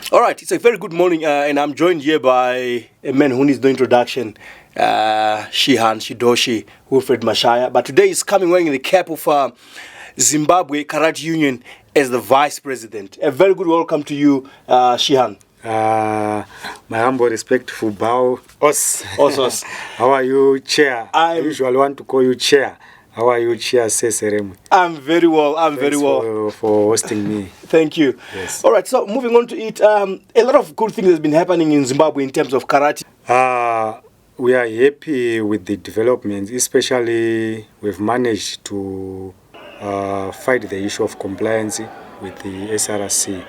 All right, it's a very good morning, and I'm joined here by a man who needs no introduction, Shidoshi, Wilfred Mashaya. But today he's coming wearing the cap of Zimbabwe Karate Union as the vice president. A very good welcome to you, Shihan. My humble respectful bow. Os. How are you, Chair? I usually want to call you Chair. How are you, Chair Seseremu? I'm very well. Thanks for hosting me. Thank you. Yes. All right, so moving on to it, a lot of good things has been happening in Zimbabwe in terms of karate. We are happy with the developments, especially we've managed to fight the issue of compliance with the SRC,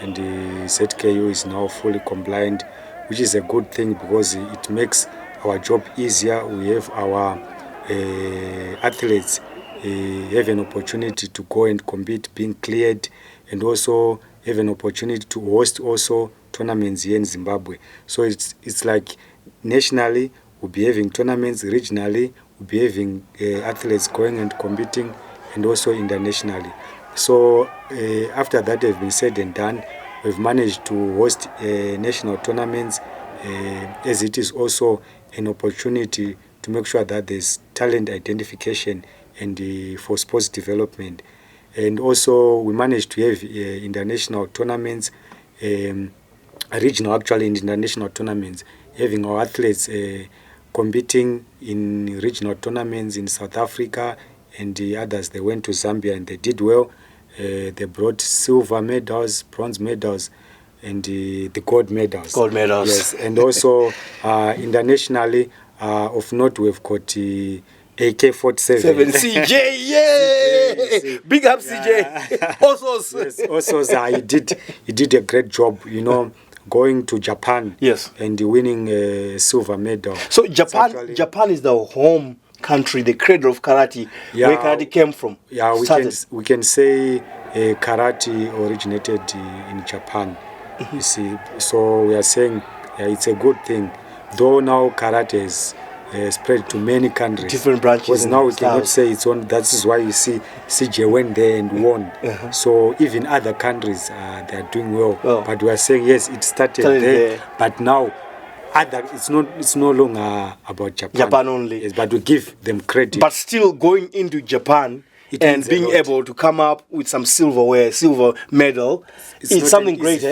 and the ZKU is now fully compliant, which is a good thing because it makes our job easier. We have our athletes have an opportunity to go and compete, being cleared, and also have an opportunity to host also tournaments here in Zimbabwe. So it's like nationally we'll be having tournaments, regionally we'll be having athletes going and competing, and also internationally. So after that has been said and done, we've managed to host national tournaments, as it is also an opportunity to make sure that there's talent identification and for sports development. And also we managed to have international tournaments, regional actually and international tournaments, having our athletes competing in regional tournaments in South Africa, and the others, they went to Zambia and they did well. They brought silver medals, bronze medals, and the gold medals. Gold medals. Yes, and also internationally, of note, we've got AK-47. CJ, yay! Big up, CJ. Also, yes, also he did a great job, going to Japan, yes, and winning a silver medal. So Japan is the home country, the cradle of karate, where karate came from. Yeah, we can say karate originated in Japan. You see, so we are saying it's a good thing. Though now karate is spread to many countries, different branches. Because now we cannot say it's on. That is why you see CJ went there and won. So even other countries they are doing well. But we are saying yes, it started there. But now it's no longer about Japan only. Yes, but we give them credit. But still going into Japan and being able to come up with some silver medal, it's something great.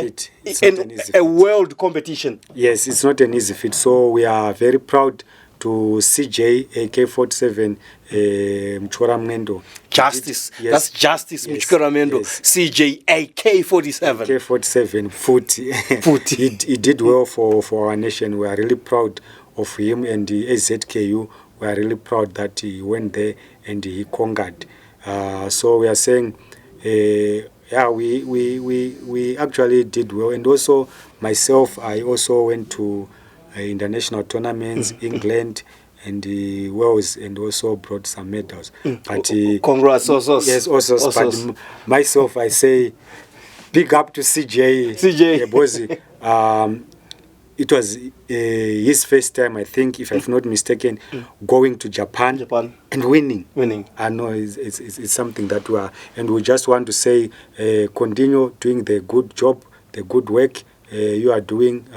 It's not an easy feat. A world competition. Yes, it's not an easy feat. So we are very proud to CJ AK-47 Mchoramendo. Justice. Yes. That's Justice Mchoramendo. Yes. CJ AK-47. AK-47 Foot. He did well for our nation. We are really proud of him, and the ZKU. We are really proud that he went there and he conquered. So we are saying, we actually did well. And also myself, I also went to international tournaments, England and Wales, and also brought some medals. But congrats, also. Yes, also. But myself, I say, big up to CJ. Because it was his first time, I think, if I'm not mistaken, going to Japan and winning. I know it's something that we are, and we just want to say, continue doing the good job, the good work you are doing.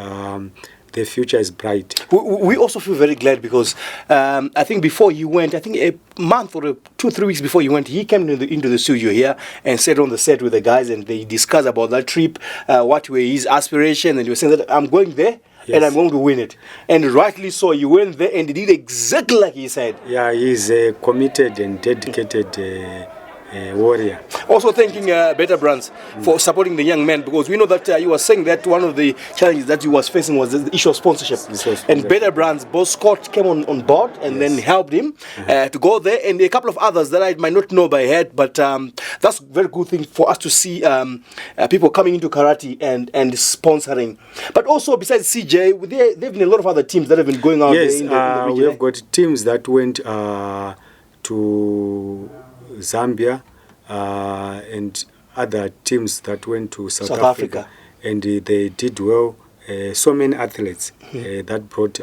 The future is bright. We also feel very glad because I think before you went, I think a month or 2-3 weeks before you went, he came into the studio here and sat on the set with the guys, and they discussed about that trip, what were his aspirations, and he was saying that I'm going there. Yes. And I'm going to win it. And rightly so, you went there and he did exactly like he said. Yeah, he's a committed and dedicated warrior. Also thanking Better Brands for supporting the young man, because we know that you were saying that one of the challenges that you was facing was the issue of sponsorship. And Better Brands, both Scott came on board and then helped him to go there, and a couple of others that I might not know by head, but that's a very good thing for us to see people coming into karate and sponsoring. But also besides CJ, there have been a lot of other teams that have been going out there in the region. We have got teams that went to Zambia and other teams that went to South Africa, and they did well. So many athletes that brought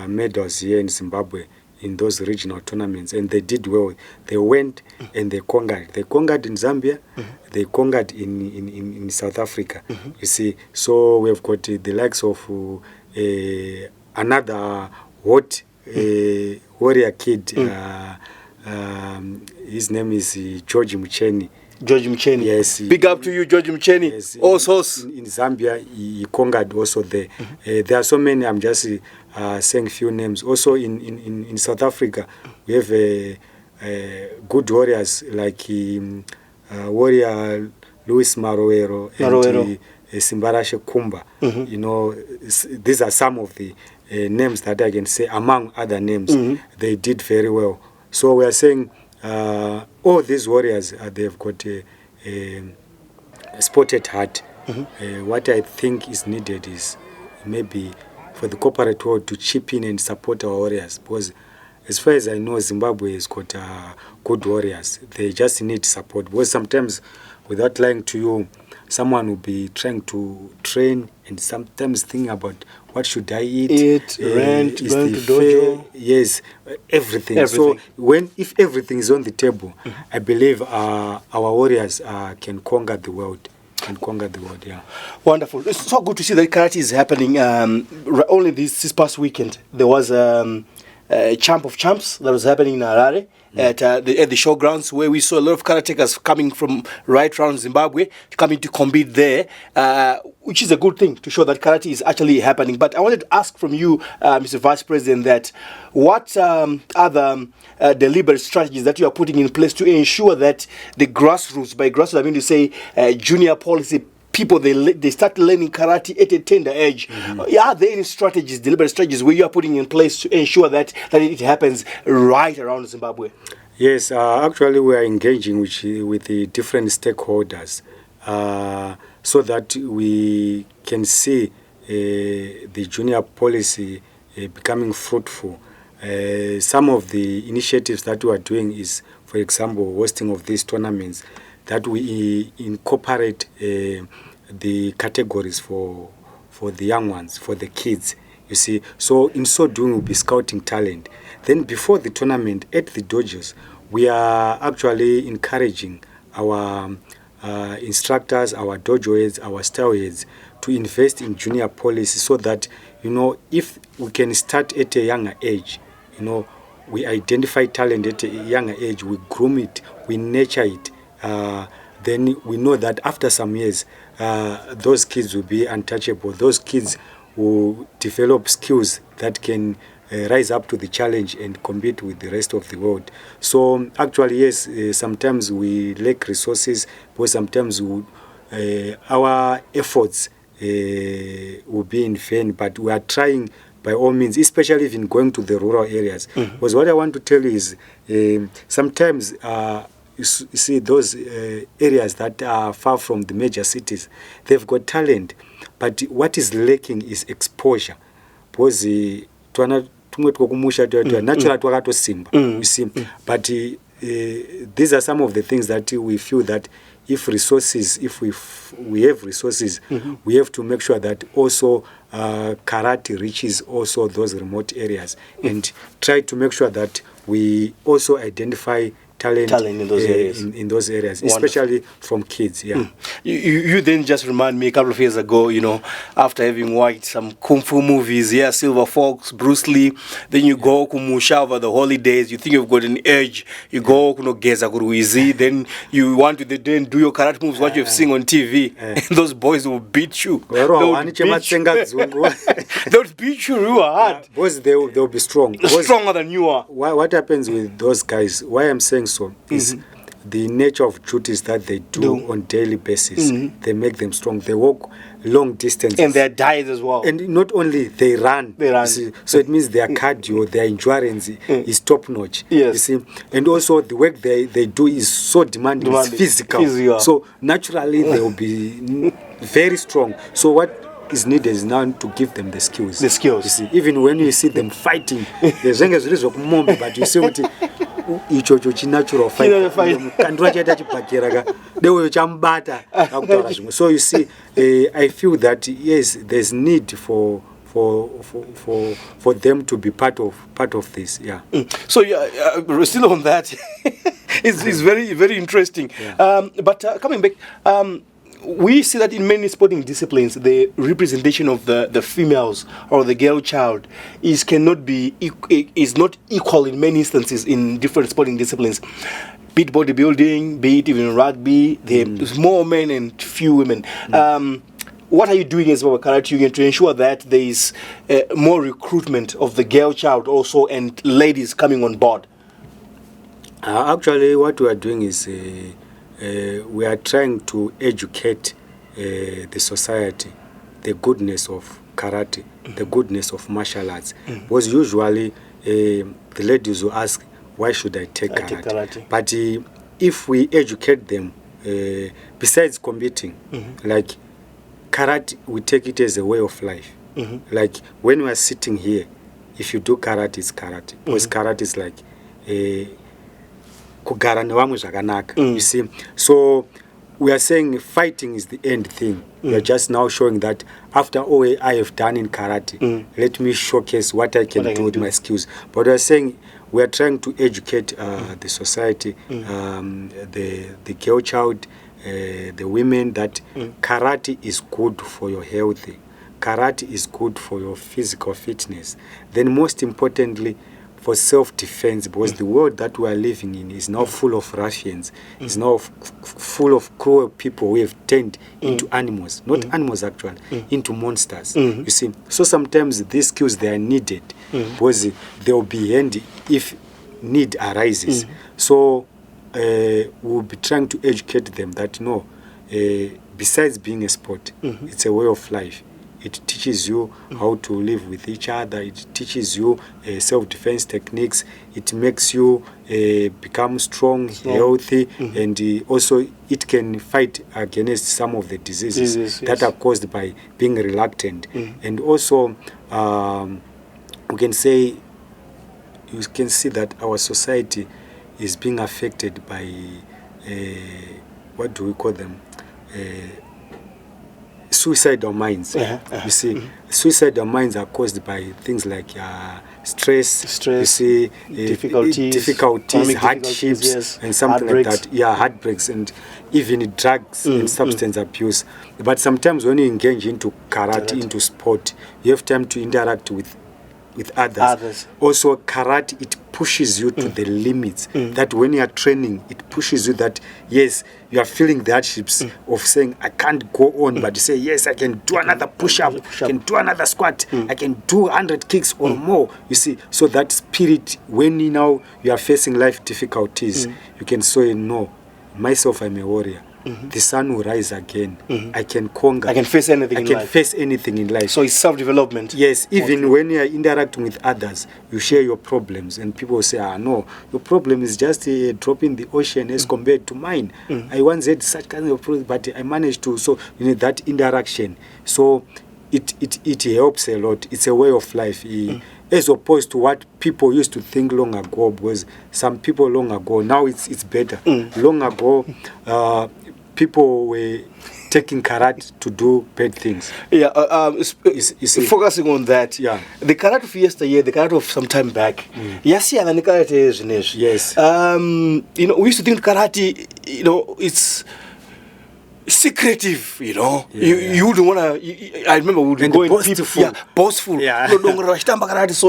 medals here in Zimbabwe in those regional tournaments, and they did well. They went and they conquered. They conquered in Zambia, they conquered in South Africa. You see, so we have got the likes of another hot warrior kid. His name is George Mucheni. George Mucheni. Yes. Big up to you, George Mucheni. Yes. Also in Zambia, he conquered also there. There are so many. I'm just saying a few names. Also in South Africa, we have good warriors like warrior Louis Marowero and Simbarashe Kumba. You know, these are some of the names that I can say among other names. They did very well. So we are saying all these warriors, they've got a spotted heart. What I think is needed is maybe for the corporate world to chip in and support our warriors, because as far as I know, Zimbabwe has got good warriors. They just need support, because sometimes, without lying to you, someone will be trying to train and sometimes think about what should I eat, rent, is going the to dojo. yes, everything. So if everything is on the table, I believe our warriors can conquer the world. Yeah. Wonderful. It's so good to see that karate is happening. Only this past weekend, there was a Champ of Champs that was happening in Harare. At the showgrounds, where we saw a lot of karatekas coming from right around Zimbabwe, coming to compete there, which is a good thing to show that karate is actually happening. But I wanted to ask from you, Mr. Vice President, that what other deliberate strategies that you are putting in place to ensure that the grassroots, by grassroots I mean to say junior policy people, they start learning karate at a tender age. Are there any strategies, deliberate strategies, where you are putting in place to ensure that it happens right around Zimbabwe? Yes, actually we are engaging with the different stakeholders so that we can see the junior policy becoming fruitful. Some of the initiatives that we are doing is, for example, hosting of these tournaments, that we incorporate the categories for the young ones, for the kids, you see. So in so doing, we'll be scouting talent. Then before the tournament at the dojos, we are actually encouraging our instructors, our dojo heads, our style heads to invest in junior policy, so that, you know, if we can start at a younger age, you know, we identify talent at a younger age, we groom it, we nurture it, then we know that after some years, those kids will be untouchable. Those kids will develop skills that can rise up to the challenge and compete with the rest of the world. So actually, yes, sometimes we lack resources, but sometimes our efforts will be in vain, but we are trying by all means, especially even going to the rural areas. Because what I want to tell you is sometimes you see those areas that are far from the major cities, they've got talent, but what is lacking is exposure. Because you see, but these are some of the things that we feel that if we have resources, we have to make sure that also karate reaches also those remote areas, and try to make sure that we also identify talent in those areas, in those areas, especially from kids. Yeah. You then just remind me a couple of years ago, you know, after having watched some kung fu movies, Silver Fox, Bruce Lee, then you go to Mashaya over the holidays, you think you've got an edge, you go to Geza Kuruizi, then you want to then do your karate moves, what you've seen on TV, and those boys will beat you. They would beat you real hard. Because they'll be strong. Stronger than you are. What happens with those guys, why I'm saying so, is the nature of duties that they do on daily basis. They make them strong. They walk long distances. And their diet as well. And not only they run. See, so it means their cardio, their endurance is top notch. Yes. You see? And also the work they do is so demanding. It's physical. So naturally they will be very strong. So what is needed is now to give them the skills. The skills. You see, even when you see them fighting, there's but you see what it's natural fight. So you see, I feel that yes, there's need for for them to be part of this. Yeah. So we're still on that. it's very, very interesting. Yeah. But coming back, we see that in many sporting disciplines, the representation of the females or the girl child is not equal in many instances in different sporting disciplines. Be it bodybuilding, be it even rugby, there's more men and few women. What are you doing as well, Karate Union, to ensure that there is more recruitment of the girl child also and ladies coming on board? Actually, what we are doing is we are trying to educate the society, the goodness of karate, the goodness of martial arts. Because usually the ladies will ask, why should I take karate? But if we educate them, besides competing, like karate, we take it as a way of life. Like when we are sitting here, if you do karate, it's karate. Because karate is like kugara nevamwe zvakanaka. You see, so we are saying fighting is the end thing. We are just now showing that after all I have done in karate, let me showcase what I can do with my skills. But we are saying we are trying to educate the society, the girl child, the women, that karate is good for your health. Karate is good for your physical fitness. Then most importantly, for self-defense, because the world that we are living in is now full of ruffians, is now full of cruel people who have turned into animals, not animals actually, into monsters. You see, so sometimes these skills, they are needed because they will be handy if need arises. So we'll be trying to educate them that no, besides being a sport, it's a way of life. It teaches you how to live with each other. It teaches you self-defense techniques. It makes you become strong, healthy, and also it can fight against some of the diseases that are caused by being reluctant. And also, we can say, you can see that our society is being affected by, what do we call them? Suicidal minds. You see, suicidal minds are caused by things like stress, you see, difficulties, hardships, and something like that. Yeah, heartbreaks, and even drugs and substance abuse. But sometimes when you engage into karate, into sport, you have time to interact with others. Also, karate, it pushes you to the limits. That when you are training, it pushes you that, yes, you are feeling the hardships of saying, I can't go on, but you say, yes, I can do another push-up, I can do another squat, I can do 100 kicks or more. You see, so that spirit, when you are facing life difficulties, you can say, no, myself, I'm a warrior. The sun will rise again. I can conquer. I can face anything face anything in life. So it's self-development. Yes, even when you are interacting with others, you share your problems, and people say, no, your problem is just a drop in the ocean as compared to mine. I once had such kind of problem, but I managed to. So you need that interaction. So it helps a lot. It's a way of life. As opposed to what people used to think long ago, because some people long ago, now it's better. Long ago, people were taking karate to do bad things. Yeah, focusing on that. Yeah. The karate of yesteryear, the karate of some time back. Yes, yeah, and the karate is yes. We used to think karate, it's secretive, you wouldn't want to. I remember we would go in boastful. Boastful. Yeah. So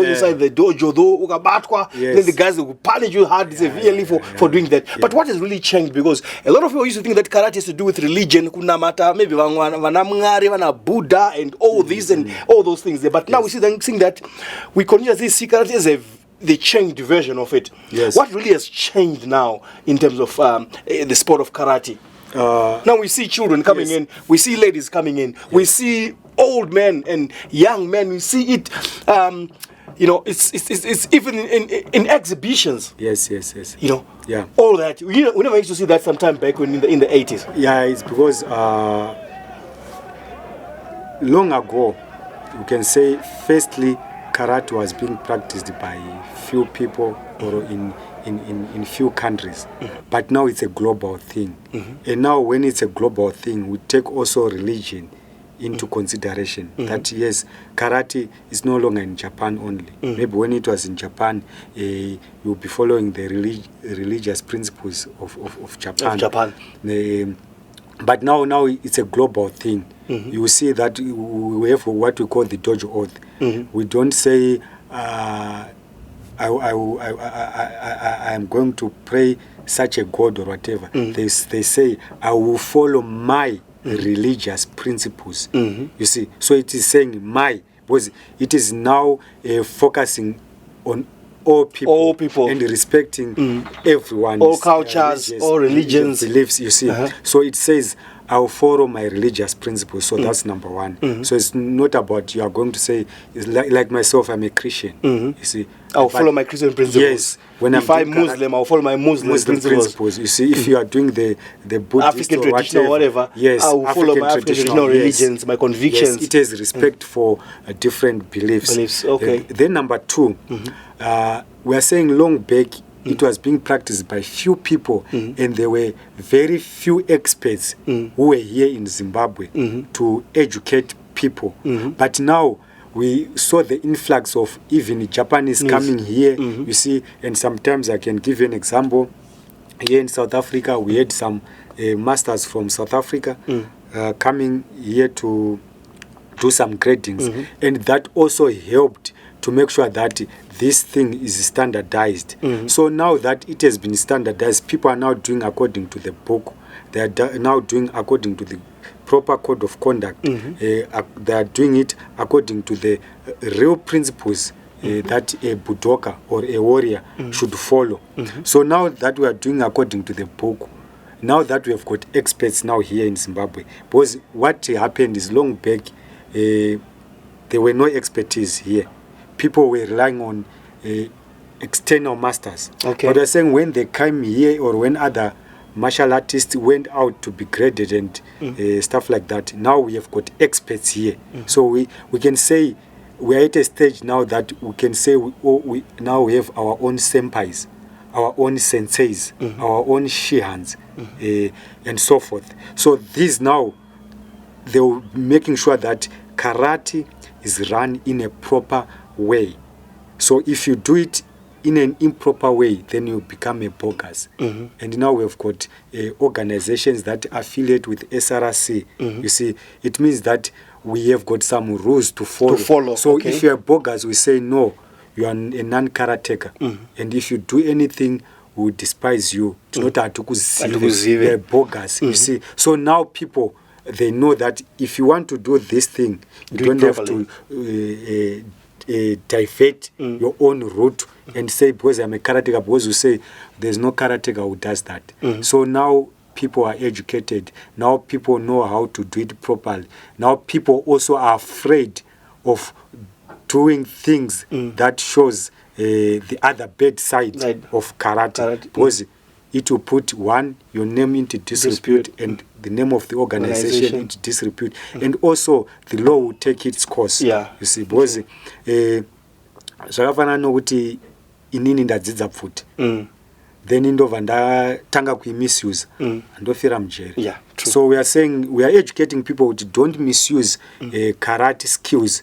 inside the dojo, then the guys would punish you hard severely for doing that. But what has really changed, because a lot of people used to think that karate has to do with religion, kunamata, maybe Vanamngari, Buddha, and all this and all those things there. But now we see them saying that we consider this karate as the changed version of it. Yes. What really has changed now in terms of the sport of karate? Now we see children coming in, we see ladies coming in, we see old men and young men. We see it, it's even in exhibitions. Yes. Yeah. All that. We never used to see that sometime back when in the 80s. Yeah, it's because long ago, you can say, firstly, karate was being practiced by few people or in few countries, but now it's a global thing. And now when it's a global thing, we take also religion into consideration that yes, karate is no longer in Japan only. Maybe when it was in Japan, you'll be following the religious principles of Japan. But now it's a global thing. You see that we have what we call the dojo oath. We don't say I am going to pray such a god or whatever. They say I will follow my religious principles. You see, so it is saying my, because it is now focusing on all people and respecting everyone, all cultures, all religions, beliefs. You see, so it says I'll follow my religious principles. So that's number one. So it's not about you are going to say it's like myself. I'm a Christian. You see, I'll follow my Christian principles. Yes, when if I'm Muslim, I'll follow my Muslim principles. You see, if you are doing the Buddhist African or traditional whatever, yes, I will follow my African traditional religions, my convictions. Yes, it has respect for different beliefs. Okay. Then number two, we are saying long back it was being practiced by few people, and there were very few experts who were here in Zimbabwe to educate people. But now we saw the influx of even Japanese coming here, you see, and sometimes I can give you an example. Here in South Africa, we had some masters from South Africa coming here to do some gradings, and that also helped to make sure that this thing is standardized. So now that it has been standardized, people are now doing according to the book. They are now doing according to the proper code of conduct. They are doing it according to the real principles that a budoka or a warrior should follow. So now that we are doing according to the book, now that we have got experts now here in Zimbabwe, because what happened is long back, there were no expertise here. People were relying on external masters. But they're saying when they came here or when other martial artists went out to be graded and stuff like that, now we have got experts here. So we can say we are at a stage now that we can say we now we have our own senpais, our own senseis, our own shihans, and so forth. So these now, they're making sure that karate is run in a proper way. So if you do it in an improper way, then you become a bogus. And now we've got organizations that affiliate with SRC. You see, it means that we have got some rules to follow. So if you're a bogus, we say no, you are a non-karateka. And if you do anything, we despise you. It's not a bogus. You see, so now people, they know that if you want to do this thing, you don't have to divert your own route and say because I'm a karateka, because you say there's no karateka who does that. So now people are educated. Now people know how to do it properly. Now people also are afraid of doing things that shows the other bad side of karate. Because it will put one, your name into disrepute, and the name of the organization into disrepute. And also the law will take its course. You see, because zvakafanana nokuti inini ndadzidza pfuti then indobva ndatanga kuimisuse andofira mujeri. So we are saying, we are educating people to don't misuse karate skills.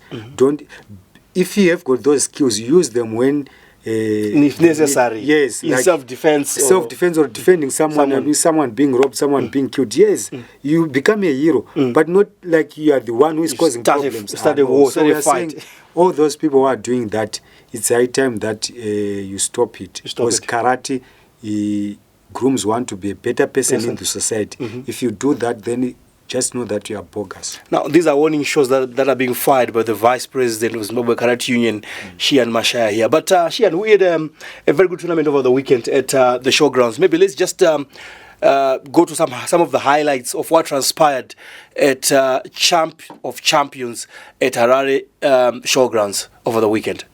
If you have got those skills, use them when if necessary. Yes, in like self-defense or defending someone being robbed, someone being killed. Yes, you become a hero, but not like you are the one who is causing problems. Start a war, so we are fight. Saying all those people who are doing that, it's high time that you stop it. Because karate grooms one to be a better person in the society. If you do that, then just know that you are bogus. Now, these are warning shots that are being fired by the Vice President of Zimbabwe Karate Union, Shian Mashaya here. But Shian, we had a very good tournament over the weekend at the showgrounds. Maybe let's just go to some of the highlights of what transpired at Champ of Champions at Harare showgrounds over the weekend.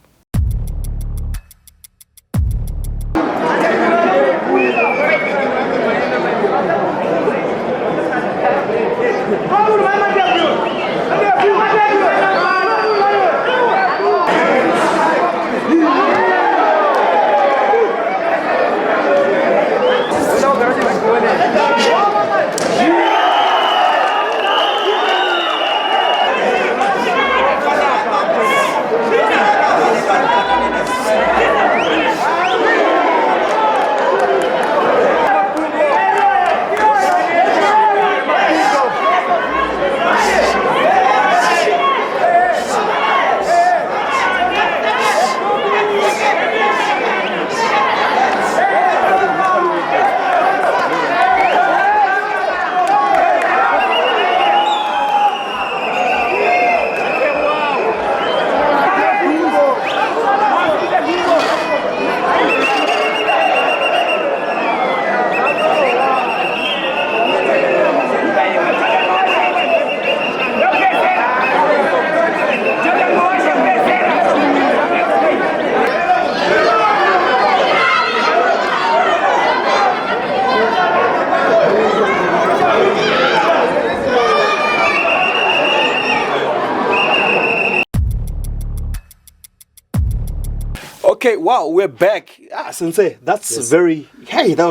Okay, wow, we're back. Sensei, that was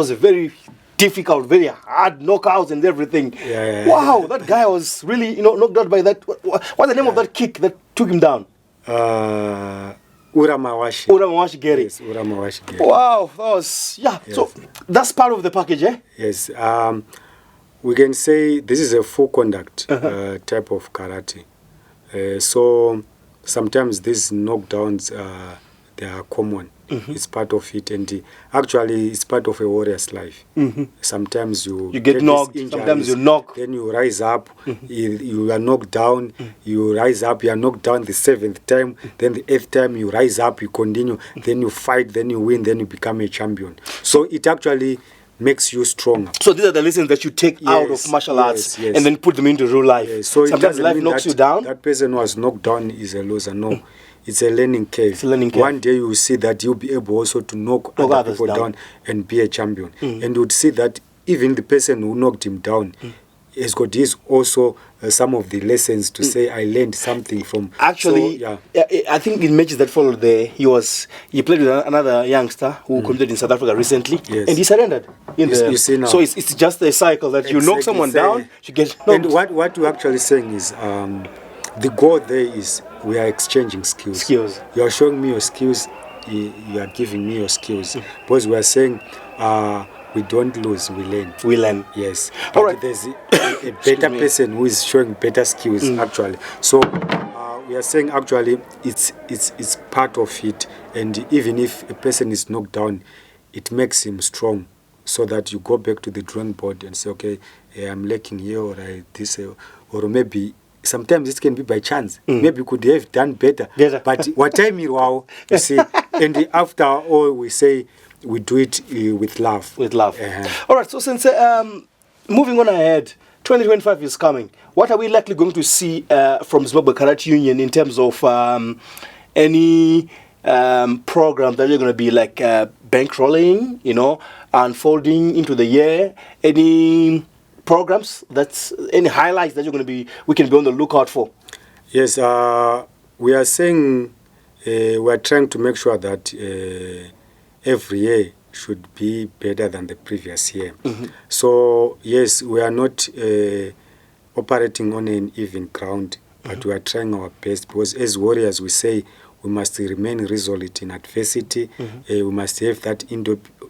a very difficult, very hard knockouts and everything. Wow, that guy was really, knocked out by that. What's the name of that kick that took him down? Uramawashi Gary. Yes, Uramawashi Gary. Wow, that was, yes. So that's part of the package, eh? Yes. We can say this is a full contact type of karate. So sometimes these knockdowns, they are common. It's part of it, and actually it's part of a warrior's life. Sometimes you get knocked, sometimes you knock. Then you rise up, you are knocked down, you rise up, you are knocked down the 7th time, then the 8th time you rise up, you continue, then you fight, then you win, then you become a champion. So it actually makes you stronger. So these are the lessons that you take out of martial arts and then put them into real life. So sometimes life knocks you down. That person who was knocked down is a loser. No. It's a learning curve. It's a learning curve. One day you will see that you'll be able also to knock other people down and be a champion. And you would see that even the person who knocked him down has got his also some of the lessons to say, I learned something from. Actually, I think in matches that followed there, he played with another youngster who competed in South Africa recently, and he surrendered. You see now. So it's just a cycle that you knock someone down, you get knocked. And what you're actually saying is, the goal there is we are exchanging skills. You are showing me your skills, you are giving me your skills. Because we are saying we don't lose, we learn. We learn. Yes. All right. There's a better person who is showing better skills actually. So we are saying actually it's part of it, and even if a person is knocked down, it makes him strong, so that you go back to the drawing board and say, okay, I'm lacking here, or or maybe sometimes it can be by chance. Maybe you could have done better. But what time you see, and after all we say we do it with love. With love. All right, so since moving on ahead, 2025 is coming. What are we likely going to see from Zimbabwe Karate Union in terms of any program that you're going to be like bankrolling, unfolding into the year? Any programs, any highlights that we can be on the lookout for? Yes, we are saying we are trying to make sure that every year should be better than the previous year. So yes, we are not operating on an even ground, but we are trying our best, because as warriors we say we must remain resolute in adversity. We must have that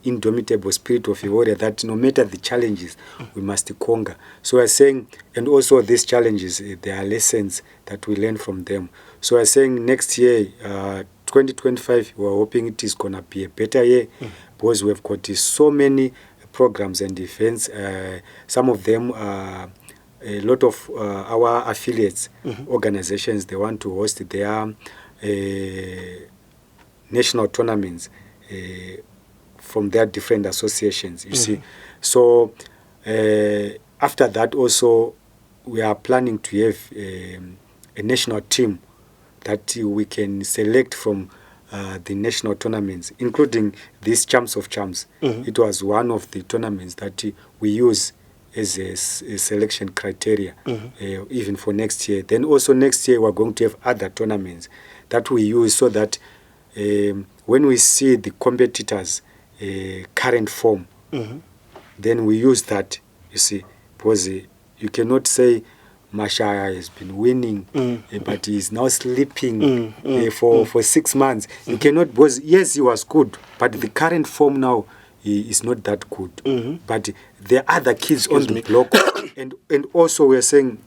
indomitable spirit of a warrior, that no matter the challenges, we must conquer. So we are saying, and also these challenges, there are lessons that we learn from them. So we are saying next year, 2025, we are hoping it is going to be a better year, because we have got so many programs and events. Some of them a lot of our affiliates, organizations, they want to host their national tournaments from their different associations, you see. So after that also, we are planning to have a national team that we can select from the national tournaments, including these Champs of Champs. It was one of the tournaments that we use as a selection criteria, even for next year. Then also next year we're going to have other tournaments that we use, so that when we see the competitors' current form, then we use that, you see, because you cannot say Mashaya has been winning, but he is now sleeping for 6 months. You cannot, because yes, he was good, but the current form now is not that good. But there are other kids on the block, and also we are saying,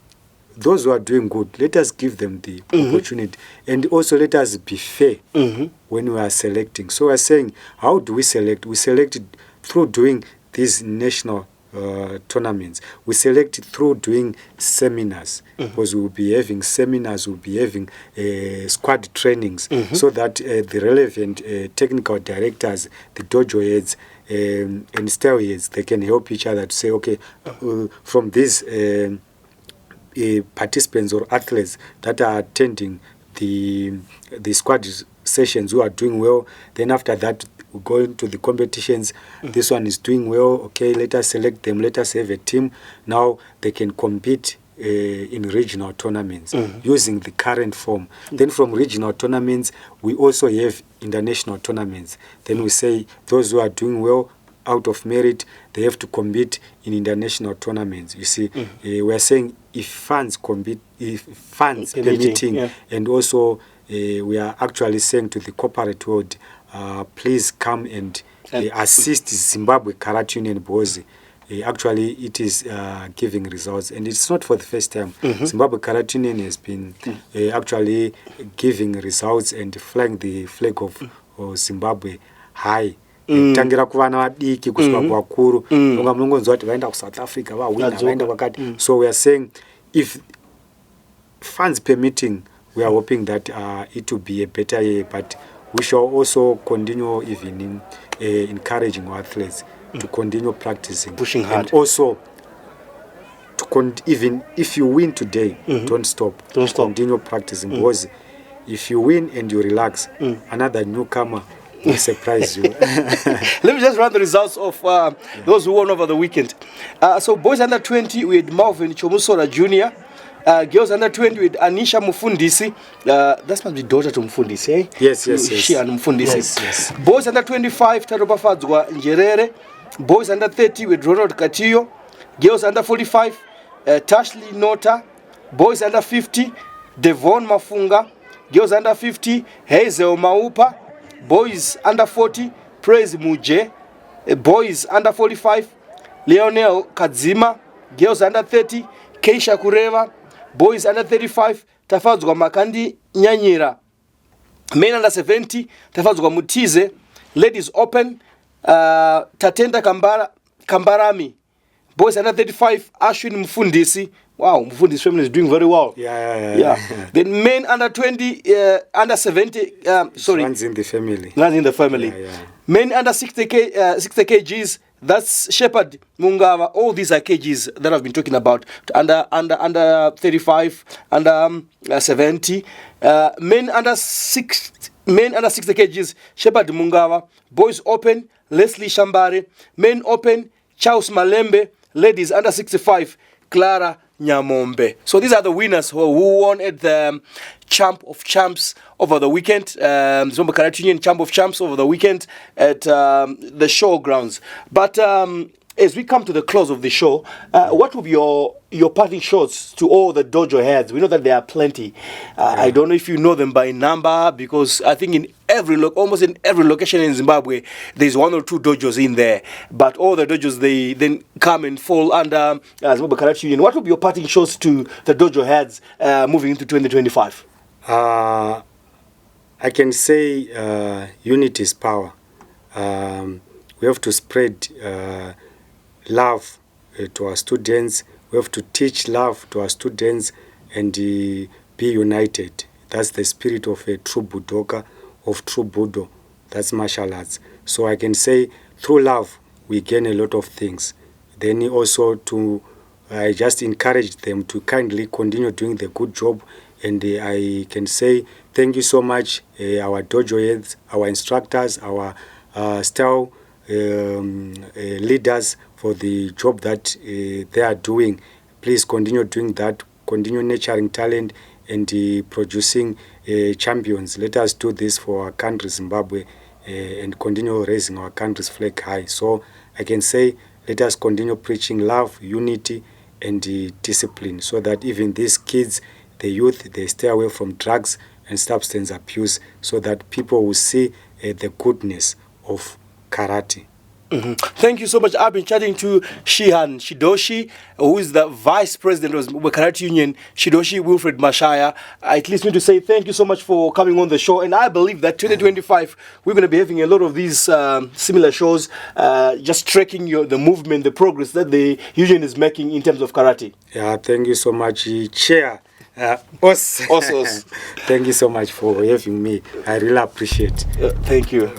those who are doing good, let us give them the opportunity, and also let us be fair when we are selecting. So we are saying, how do we select? We select it through doing these national tournaments. We select it through doing seminars, because we will be having seminars, we'll be having squad trainings, so that the relevant technical directors, the dojo heads, and style heads, they can help each other to say, okay, from these participants or athletes that are attending the squad sessions who are doing well, then after that we go into the competitions. This one is doing well, okay, let us select them, let us have a team. Now they can compete in regional tournaments using the current form. Then from regional tournaments, we also have international tournaments. Then we say those who are doing well out of merit, they have to compete in international tournaments. You see, we are saying if funds permitting, and also we are actually saying to the corporate world, please come and assist Zimbabwe Karate Union because actually it is giving results, and it's not for the first time. Zimbabwe Karate Union has been actually giving results and flying the flag of Zimbabwe high. Tangira kuvana vadiki kusvika kuvakuru unga munongonzwa kuti vaenda kuSouth Africa vawina vaenda kwakati. So we are saying if funds permitting, we are hoping that it will be a better year, but we shall also continue even encouraging our athletes to continue practicing, pushing hard, and also to even if you win today, don't stop, continue practicing, because if you win and you relax, another newcomer will surprise you. Let me just run the results of those who won over the weekend. So boys under 20 with Marvin Chomusora Jr. Girls under 20 with Anisha Mufundisi. That must be daughter to Mufundisi, eh? Yes. She and Mufundisi. Yes. Boys under 25, Taroba Fadzwa Njerere. Boys under 30 with Ronald Katillo. Girls under 45, Tashley Nota. Boys under 50, Devon Mafunga. Girls under 50, Hazel Maupa. Boys under 40, Praise Muje. Boys under 45, Leonel Kadzima. Girls under 30, Keisha Kureva. Boys under 35, Tafadzwa Makandi Nyanyira. Men under 70, Tafadzwa Mutize. Ladies open, Tatenda Kambarami. Boys under 35, Ashwin Mfundisi. Wow, Mfundisi family is doing very well. Yeah. Then men under 20, under 70, sorry. Runs in the family. Yeah. Men under 60 kgs, that's Shepherd Mungawa. All these are kgs that I've been talking about. Under 35, under 70. Men under 60 kgs, Shepherd Mungawa. Boys open, Leslie Shambare. Men open, Charles Malembe. Ladies under 65, Clara Nyamombe. So these are the winners who won at the Champ of Champs over the weekend. Zimbabwe Karate Union Champ of Champs over the weekend at the showgrounds. But as we come to the close of the show, what will be your parting shots to all the dojo heads? We know that there are plenty. I don't know if you know them by number, because I think in almost in every location in Zimbabwe, there's one or two dojos in there. But all the dojos, they then come and fall under Zimbabwe Karate Union. What will be your parting shots to the dojo heads moving into 2025? I can say unity is power. We have to spread love to our students. We have to teach love to our students and be united. That's the spirit of a true Budoka, of true Budo. That's martial arts. So I can say through love we gain a lot of things. Then also I just encourage them to kindly continue doing the good job. And I can say thank you so much, our dojo heads, our instructors, our style leaders, for the job that they are doing. Please continue doing that, continue nurturing talent and producing champions. Let us do this for our country, Zimbabwe, and continue raising our country's flag high. So I can say let us continue preaching love, unity and discipline, so that even these kids, the youth, they stay away from drugs and substance abuse, so that people will see the goodness of karate. Thank you so much. I've been chatting to Shidosh, who is the Vice President of the Karate Union, Shidosh Wilfred Mashaya. It leads me to say thank you so much for coming on the show. And I believe that 2025, we're going to be having a lot of these similar shows, just tracking the movement, the progress that the union is making in terms of karate. Yeah, thank you so much, Chair. Thank you so much for having me. I really appreciate it. Thank you.